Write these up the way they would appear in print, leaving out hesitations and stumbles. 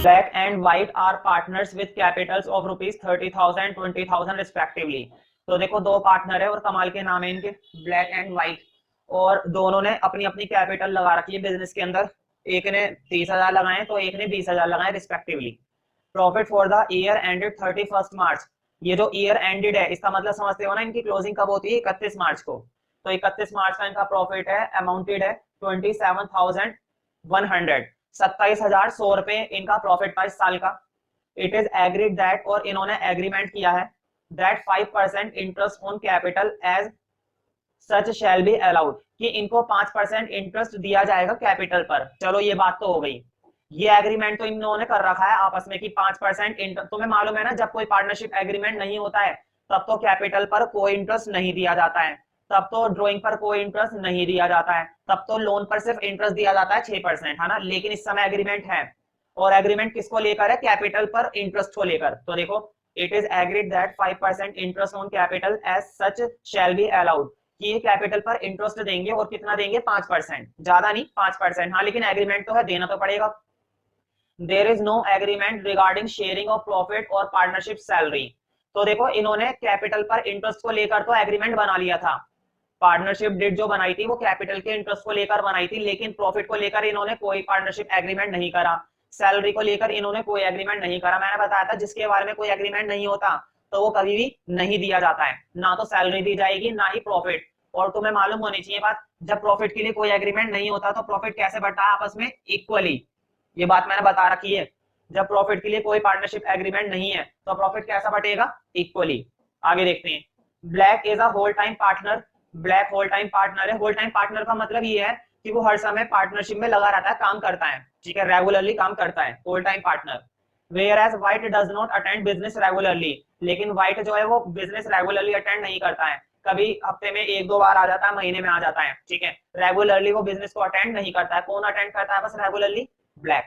Black and white are partners with capitals of rupees 30,000 20,000 respectively। तो देखो दो partner है और कमाल के नाम है इनके, ब्लैक एंड व्हाइट, और दोनों ने अपनी अपनी कैपिटल लगा रखी है बिजनेस के अंदर। एक ने 30,000 लगाए तो एक ने 20,000 लगाए respectively. Profit for the year ended 31 मार्च। ये जो ईयर एंडेड है इसका मतलब समझते हो ना, इनकी क्लोजिंग कब होती है? 31 मार्च को। तो 31 मार्च का इनका प्रॉफिट है, अमाउंटेड है 27,100, 27,100 रुपए इनका प्रॉफिट था इस साल का। इट इज एग्रीड दैट, और इन्होंने एग्रीमेंट किया है, that 5% interest on capital as such shall be allowed, कि इनको 5% इंटरेस्ट दिया जाएगा कैपिटल पर। चलो ये बात तो हो गई, ये एग्रीमेंट तो इन्होंने कर रखा है आपस में कि 5% इंटरेस्ट। तुम्हें मालूम है ना, जब कोई पार्टनरशिप एग्रीमेंट नहीं होता है तब तो कैपिटल पर कोई इंटरेस्ट नहीं दिया जाता है, तब तो ड्रॉइंग पर कोई इंटरेस्ट नहीं दिया जाता है, तब तो लोन पर सिर्फ इंटरेस्ट दिया जाता है 6%, है ना। लेकिन इस समय एग्रीमेंट है, और एग्रीमेंट किसको लेकर है? कैपिटल पर इंटरेस्ट को लेकर। तो देखो, it is agreed that 5% interest on capital as such shall be allowed, कि ये कैपिटल पर इंटरेस्ट देंगे, और कितना देंगे? 5%, ज्यादा नहीं 5%। हाँ, लेकिन एग्रीमेंट तो है, देना तो पड़ेगा। There is no agreement regarding sharing of profit और पार्टनरशिप सैलरी। तो देखो, इन्होंने कैपिटल पर इंटरेस्ट को लेकर तो एग्रीमेंट बना लिया था, पार्टनरशिप डिड जो बनाई थी वो कैपिटल के इंटरेस्ट को लेकर बनाई थी, लेकिन प्रॉफिट को लेकर इन्होंने कोई पार्टनरशिप एग्रीमेंट नहीं करा, सैलरी को लेकर इन्होंने कोई एग्रीमेंट नहीं करा। मैंने बताया था, जिसके बारे में कोई एग्रीमेंट नहीं होता तो वो कभी भी नहीं दिया जाता है, ना तो सैलरी दी जाएगी ना ही प्रॉफिट। और तुम्हें मालूम होनी चाहिए बात, जब प्रॉफिट के लिए कोई एग्रीमेंट नहीं होता तो प्रॉफिट कैसे बढ़ता है? आपस में इक्वली। ये बात मैंने बता रखी है, जब प्रॉफिट के लिए कोई पार्टनरशिप एग्रीमेंट नहीं है तो प्रॉफिट कैसा बटेगा? इक्वली। आगे देखते हैं। Black is a whole time partner. Black whole time partner है। होल टाइम पार्टनर का मतलब ये है कि वो हर समय पार्टनरशिप में लगा रहता है, काम करता है, ठीक है, रेगुलरली काम करता है, whole time partner. Whereas White does not attend business regularly. लेकिन व्हाइट जो है वो बिजनेस रेगुलरली अटेंड नहीं करता है, कभी हफ्ते में 1-2 बार आ जाता है, महीने में आ जाता है, ठीक है। रेगुलरली वो बिजनेस को अटेंड नहीं करता है। कौन अटेंड करता है बस regularly? Black.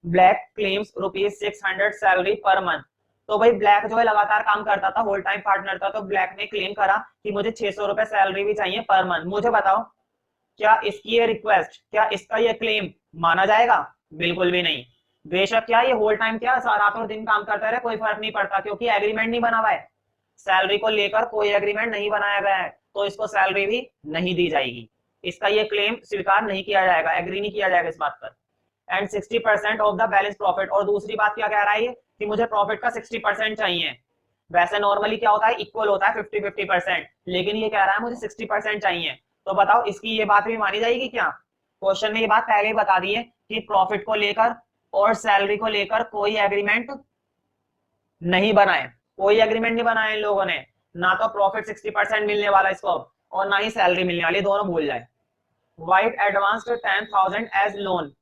Black claims ₹600 salary per month. तो भाई ब्लैक जो है लगातार काम करता था, होल टाइम पार्टनर था, तो ब्लैक ने क्लेम करा कि मुझे 600 रुपए सैलरी भी चाहिए पर मंथ। मुझे बताओ, क्या इसकी ये रिक्वेस्ट, क्या इसका ये क्लेम माना जाएगा? बिल्कुल भी नहीं। बेशक क्या ये होल टाइम क्या रात और दिन काम करता रहे, कोई फर्क नहीं पड़ता, क्योंकि एग्रीमेंट नहीं बना हुआ है, सैलरी को लेकर कोई एग्रीमेंट नहीं बनाया गया है, तो इसको सैलरी भी नहीं दी जाएगी, इसका ये क्लेम स्वीकार नहीं किया जाएगा, एग्री नहीं किया जाएगा इस बात पर। And 60% of the balance profit. और दूसरी बात क्या कह रहा है ये, कि मुझे प्रॉफिट का 60% चाहिए। वैसे नॉर्मली क्या होता है? इक्वल होता है 50-50%, लेकिन ये कह रहा है मुझे 60% चाहिए। तो बताओ, इसकी ये बात भी मानी जाएगी क्या? क्वेश्चन में ये बात पहले ही बता दी है कि प्रॉफिट को लेकर और सैलरी को लेकर कोई एग्रीमेंट नहीं बनाए, कोई एग्रीमेंट नहीं बनाया इन लोगों ने, ना तो प्रॉफिट 60% मिलने वाला इसको और ना ही सैलरी मिलने वाली, दोनों भूल जाए। White advanced 10,000 as loan.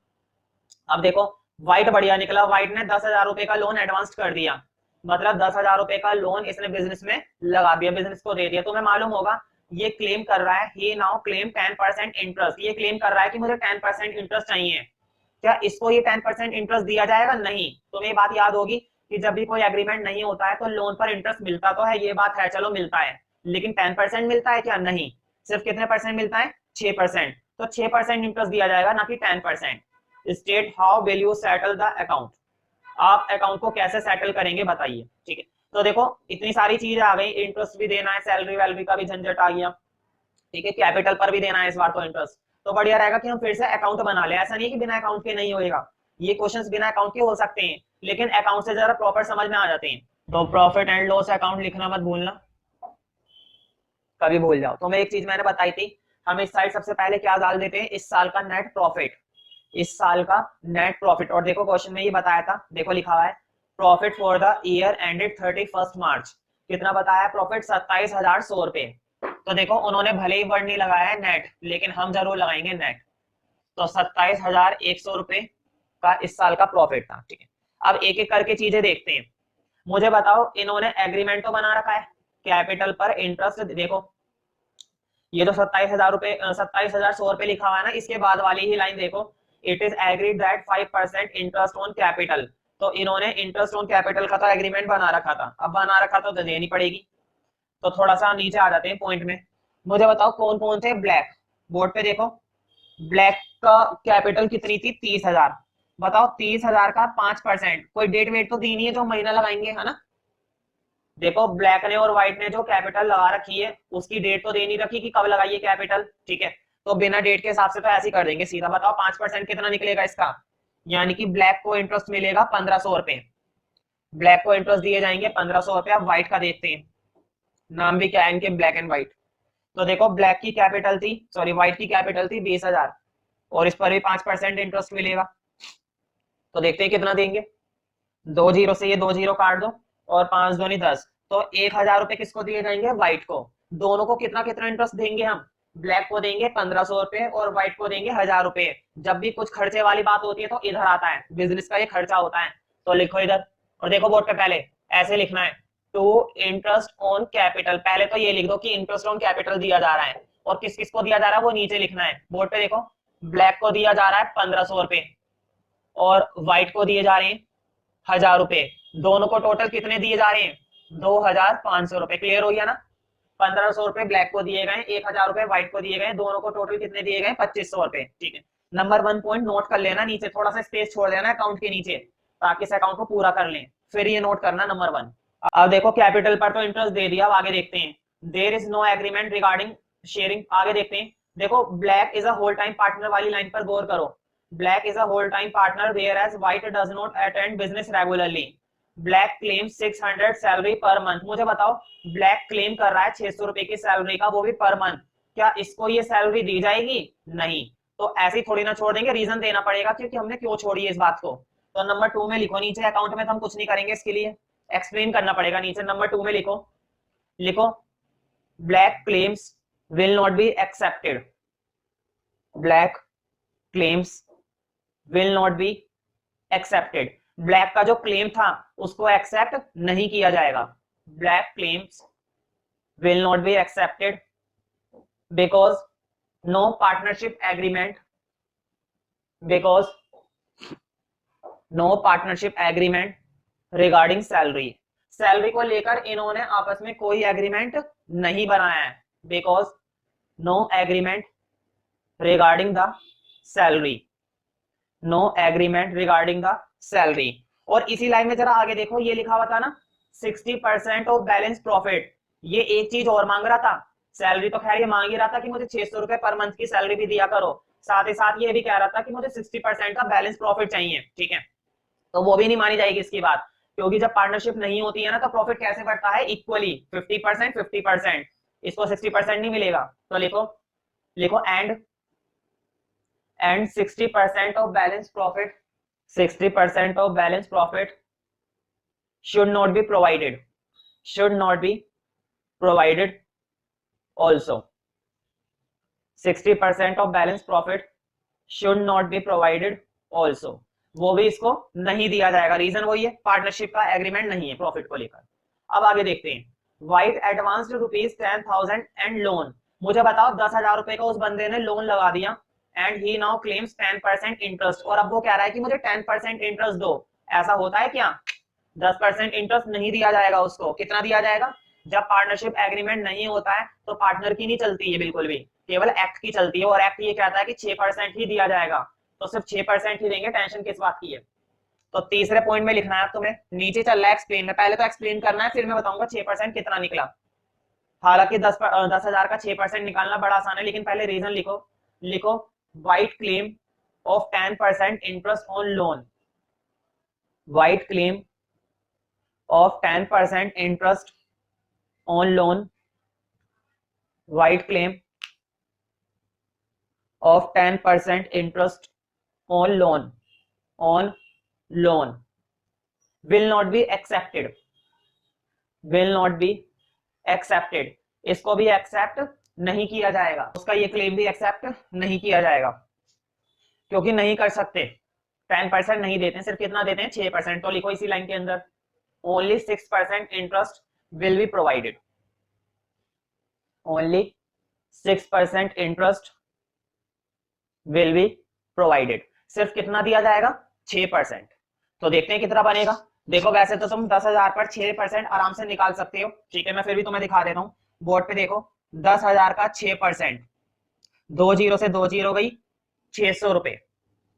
अब देखो, व्हाइट बढ़िया निकला, व्हाइट ने 10,000 रुपए का लोन एडवांस कर दिया, मतलब 10,000 रुपए का लोन इसने बिजनेस में लगा दिया, बिजनेस को दे दिया। तुम्हें मालूम होगा, ये क्लेम कर रहा है, ही नाउ क्लेम 10% इंटरेस्ट। ये क्लेम कर रहा है कि मुझे 10% इंटरेस्ट चाहिए। क्या इसको ये 10% इंटरेस्ट दिया जाएगा? नहीं। तुम्हें ये बात याद होगी कि जब भी कोई एग्रीमेंट नहीं होता है तो लोन पर इंटरेस्ट मिलता तो है, ये बात है, चलो मिलता है, लेकिन 10% मिलता है क्या? नहीं। सिर्फ कितने परसेंट मिलता है? 6%। तो 6% इंटरेस्ट दिया जाएगा, ना कि 10%। State how will you settle the account. आप अकाउंट को कैसे सेटल करेंगे बताइए, ठीक है। तो देखो, इतनी सारी चीज आ गई, इंटरेस्ट भी देना है, सैलरी वैलरी का भी झंझट आ गया, ठीक है, कैपिटल पर भी देना है इस बार तो इंटरेस्ट। तो बढ़िया रहेगा कि हम फिर से अकाउंट बना ले। ऐसा नहीं कि बिना अकाउंट के नहीं होएगा, ये क्वेश्चंस बिना अकाउंट के हो सकते हैं, लेकिन अकाउंट से जरा प्रॉपर समझ में आ जाते हैं। तो प्रॉफिट एंड लॉस अकाउंट लिखना मत भूलना, कभी भूल जाओ। तो मैं एक चीज मैंने बताई थी, हम इस साइड सबसे पहले क्या डाल देते हैं? इस साल का नेट प्रॉफिट, इस साल का नेट प्रॉफिट। और देखो क्वेश्चन में ये बताया था, देखो लिखा हुआ है, profit for the year ended 31 मार्च। कितना बताया प्रॉफिट? 27,100 रुपए। तो देखो, उन्होंने भले ही वर्ड नहीं लगाया है नेट, लेकिन हम जरूर लगाएंगे नेट। तो 27,100 रुपए का इस साल का प्रॉफिट था, ठीक है। अब एक एक करके चीजें देखते हैं। मुझे बताओ, इन्होंने एग्रीमेंट तो बना रखा है, कैपिटल पर इंटरेस्ट देखो, ये जो 27,000 रुपए 27,100 रुपए लिखा हुआ है ना, इसके बाद वाली ही लाइन देखो, it is agreed that 5% interest on capital. तो इन्होंने इंटरेस्ट ऑन कैपिटल का तो एग्रीमेंट बना रखा था, अब बना रखा तो देनी पड़ेगी। तो थोड़ा सा नीचे आ जाते हैं पॉइंट में। मुझे बताओ कौन कौन थे? ब्लैक, बोर्ड पे देखो, ब्लैक का कैपिटल कितनी थी? 30,000। बताओ 30,000 का 5%, कोई डेट वेट तो दी नहीं है जो महीना लगाएंगे, है ना। देखो ब्लैक ने और व्हाइट ने जो कैपिटल लगा रखी है उसकी डेट तो दे नहीं रखी कि कब लगाइए कैपिटल, ठीक है। तो बिना डेट के हिसाब से तो ऐसे ही कर देंगे सीधा। बताओ 5% कितना निकलेगा इसका, यानी कि ब्लैक को इंटरेस्ट मिलेगा 1500 रुपए। ब्लैक को इंटरेस्ट दिए जाएंगे 1500 रुपया। व्हाइट का देखते हैं, नाम भी क्या है इनके, ब्लैक एंड व्हाइट। तो देखो ब्लैक की कैपिटल थी, सॉरी व्हाइट की कैपिटल थी 20,000, और इस पर भी 5% इंटरेस्ट मिलेगा। तो देखते हैं कितना देंगे। 2 जीरो से ये 2 जीरो काट दो, और 5 दूनी 10, तो 1,000 रुपए किसको दिए जाएंगे, व्हाइट को। दोनों को कितना कितना इंटरेस्ट देंगे हम, ब्लैक को देंगे 1500 रुपए और व्हाइट को देंगे 1,000 रुपए। जब भी कुछ खर्चे वाली बात होती है तो इधर आता है, बिजनेस का ये खर्चा होता है। तो लिखो इधर, और देखो बोर्ड पे पहले ऐसे लिखना है, टू इंटरेस्ट ऑन कैपिटल। पहले तो ये लिख दो कि इंटरेस्ट ऑन कैपिटल दिया जा रहा है, और किस किस को दिया जा रहा है वो नीचे लिखना है। बोर्ड पे देखो, ब्लैक को दिया जा रहा है 1500 रुपए और व्हाइट को दिए जा रहे हैं 1,000 रुपए। दोनों को टोटल कितने दिए जा रहे हैं, 2,500 रुपए। क्लियर हो गया ना। 1,500 रुपए ब्लैक को दिए गए, 1,000 रुपए व्हाइट को दिए गए, दोनों को टोटल कितने दिए गए, 2,500 रुपए, ठीक है। नंबर 1 पॉइंट नोट कर लेना, नीचे थोड़ा सा स्पेस छोड़ देना अकाउंट के नीचे, ताकि इस अकाउंट को पूरा कर लें, फिर ये नोट करना नंबर 1। अब देखो कैपिटल पर तो इंटरेस्ट दे दिया, अब आगे देखते हैं। There is no agreement regarding sharing. आगे देखते हैं, देखो Black is a whole time partner वाली लाइन पर गौर करो। Black is a whole time partner whereas White does not attend business regularly. Black claim 600 salary per month. मुझे बताओ ब्लैक क्लेम कर रहा है 600 रुपए की सैलरी का, वो भी पर मंथ। क्या इसको ये सैलरी दी जाएगी, नहीं। तो ऐसे ही थोड़ी ना छोड़ देंगे, रीजन देना पड़ेगा क्योंकि हमने क्यों छोड़ी है इस बात को। तो नंबर 2 में लिखो, नीचे अकाउंट में तो हम कुछ नहीं करेंगे, इसके लिए एक्सप्लेन करना पड़ेगा। नीचे नंबर 2 में लिखो, लिखो Black claims will not be accepted. Black claims will not be accepted. Black का जो क्लेम था उसको एक्सेप्ट नहीं किया जाएगा। Black claims will not be accepted because no partnership agreement, because no partnership agreement regarding salary. Salary को लेकर इन्होंने आपस में कोई एग्रीमेंट नहीं बनाया है, because no agreement regarding the salary, no agreement regarding the salary. और इसी लाइन में जरा आगे देखो, ये लिखा हुआ था ना 60% ऑफ बैलेंस प्रॉफिट। ये एक चीज और मांग रहा था, सैलरी तो खैर ये मांग ही रहा था कि मुझे 600 रुपए पर मंथ की सैलरी भी दिया करो, साथ ही साथ ये भी कह रहा था कि मुझे 60% का बैलेंस प्रॉफिट चाहिए, ठीक है। तो वो भी नहीं मानी जाएगी इसकी बात, क्योंकि जब पार्टनरशिप नहीं होती है ना तो प्रॉफिट कैसे बढ़ता है, इक्वली 50% 50%। इसको 60% नहीं मिलेगा। तो लिखो, लिखो and 60% of balance profit, 60% of balance profit should not be provided, should not be provided also। 60% of balance profit should not be provided also। वो भी इसको नहीं दिया जाएगा, रीजन वही है, पार्टनरशिप का एग्रीमेंट नहीं है प्रॉफिट को लेकर। अब आगे देखते हैं, वाइट एडवांस्ड ₹10,000 एंड लोन। मुझे बताओ 10,000 रुपए का उस बंदे ने लोन लगा दिया, and he now claims 10% interest. और अब वो कह रहा है कि मुझे 10% इंटरेस्ट दो। ऐसा होता है क्या, 10% इंटरेस्ट नहीं दिया जाएगा उसको। कितना दिया जाएगा, जब पार्टनरशिप एग्रीमेंट नहीं होता है तो पार्टनर की नहीं चलती है बिल्कुल भी, केवल एक्ट की चलती है, और एक्ट ये कहता है कि 6% ही दिया जाएगा, तो सिर्फ 6% ही देंगे, टेंशन किस बात की है। तो तीसरे पॉइंट में लिखना है तुम्हें, नीचे चल रहा है एक्सप्लेन में, पहले तो एक्सप्लेन करना है फिर मैं बताऊंगा 6% कितना निकला। हालांकि 10,000 का 6% निकालना बड़ा आसान है, लेकिन पहले रीजन लिखो। लिखो white claim of 10% interest on loan, white claim of 10% interest on loan, white claim of 10% interest on loan, on loan will not be accepted, will not be accepted। इसको भी एक्सेप्ट नहीं किया जाएगा, उसका ये क्लेम भी एक्सेप्ट नहीं किया जाएगा, क्योंकि नहीं कर सकते, 10% नहीं देते हैं, सिर्फ कितना देते हैं 6%। तो लिखो इसी लाइन के अंदर, only 6% interest will be provided, only 6% interest will be provided। सिर्फ कितना दिया जाएगा, 6%। तो देखते हैं कितना बनेगा। देखो वैसे तो तुम 10,000 पर 6% आराम से निकाल सकते हो, ठीक है, मैं फिर भी तुम्हें दिखा देता हूं। बोर्ड पे देखो 10,000 का 6%, 2 जीरो से 2 जीरो गई 600 रुपए,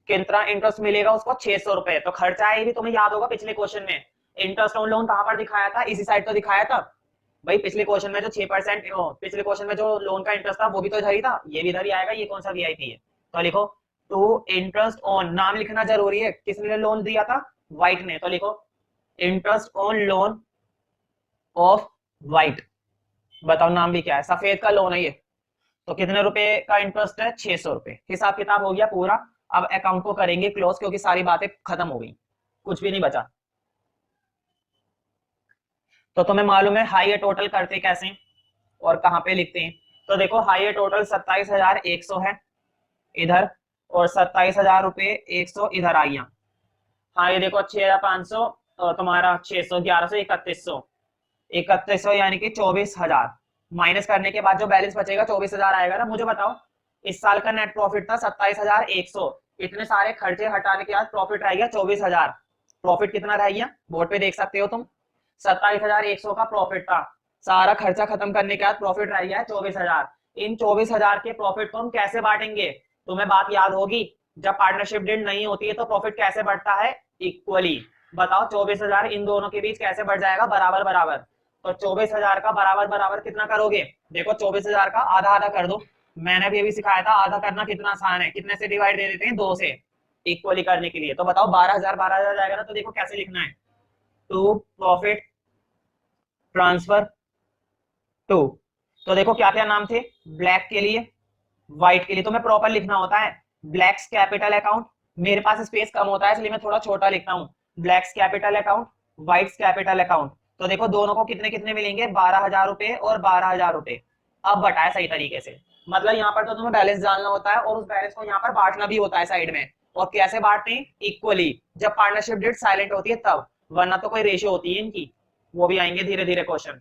कितना इंटरेस्ट मिलेगा उसको 600 रुपए। तो खर्चा है, ये भी तुम्हें याद होगा पिछले क्वेश्चन में। इंटरेस्ट ऑन लोन कहां पर दिखाया था, इसी साइड तो दिखाया था भाई। पिछले क्वेश्चन में जो 6%, पिछले क्वेश्चन में जो लोन का इंटरेस्ट था वो भी तो इधर ही था, ये भी इधर ही आएगा। ये कौन सा वीआईपी है, तो लिखो टू इंटरेस्ट ऑन, नाम लिखना जरूरी है, किसने लोन दिया था, व्हाइट ने। तो लिखो interest on loan of white. बताओ नाम भी क्या है, सफेद का लोन है ये। तो कितने रुपए का इंटरेस्ट है, 600 रुपए। हिसाब किताब हो गया पूरा। अब अकाउंट को करेंगे क्लोज, क्योंकि सारी बातें खत्म हो गई, कुछ भी नहीं बचा। तो तुम्हें मालूम है हाई टोटल करते कैसे और कहां पे लिखते हैं। तो देखो हाई टोटल 27,100 है इधर, और 27,000 रुपए 100 इधर आई। हाँ ये देखो 6,500, तुम्हारा 600, 1100, 3100, 3100 यानी कि 24,000। माइनस करने के बाद जो बैलेंस बचेगा 24,000 आएगा ना। मुझे बताओ इस साल का नेट प्रॉफिट था 27,100, इतने सारे खर्चे हटाने के बाद प्रॉफिट रह गया 24,000। प्रॉफिट कितना रह गया, बोर्ड पे देख सकते हो तुम, 27,100 का प्रॉफिट था। सारा खर्चा खत्म करने के बाद प्रॉफिट रह गया है 24,000। इन 24,000 के प्रॉफिट को हम कैसे बांटेंगे, तुम्हें बात याद होगी। जब पार्टनरशिप डीड नहीं होती है तो प्रॉफिट कैसे बढ़ता है, इक्वली। बताओ 24,000 इन दोनों के बीच कैसे बढ़ जाएगा, बराबर बराबर। तो 24,000 का बराबर बराबर कितना करोगे, देखो 24,000 का आधा आधा कर दो। मैंने भी अभी सिखाया था आधा करना कितना आसान है, कितने से डिवाइड दे देते हैं, 2 से, इक्वली करने के लिए। तो बताओ 12,000 12,000 जाएगा ना। तो देखो कैसे लिखना है, टू प्रॉफिट ट्रांसफर टू। तो देखो क्या क्या नाम थे, ब्लैक के लिए, व्हाइट के लिए तुम्हें प्रॉपर लिखना होता है। ब्लैक्स कैपिटल अकाउंट, मेरे पास स्पेस कम होता है इसलिए मैं थोड़ा छोटा लिखता हूँ। Blacks capital account, whites capital account. तो देखो दोनों को कितने कितने मिलेंगे, 12,000 रुपए और 12,000 रुपए। अब बटाए सही तरीके से, मतलब यहाँ पर तो तुम्हें बैलेंस डालना होता है और उस बैलेंस को यहाँ पर बांटना भी होता है साइड में। और कैसे बांटते हैं, इक्वली, जब पार्टनरशिप डेट साइलेंट होती है तब, वरना तो कोई रेशियो होती है इनकी। वो भी आएंगे धीरे धीरे क्वेश्चन।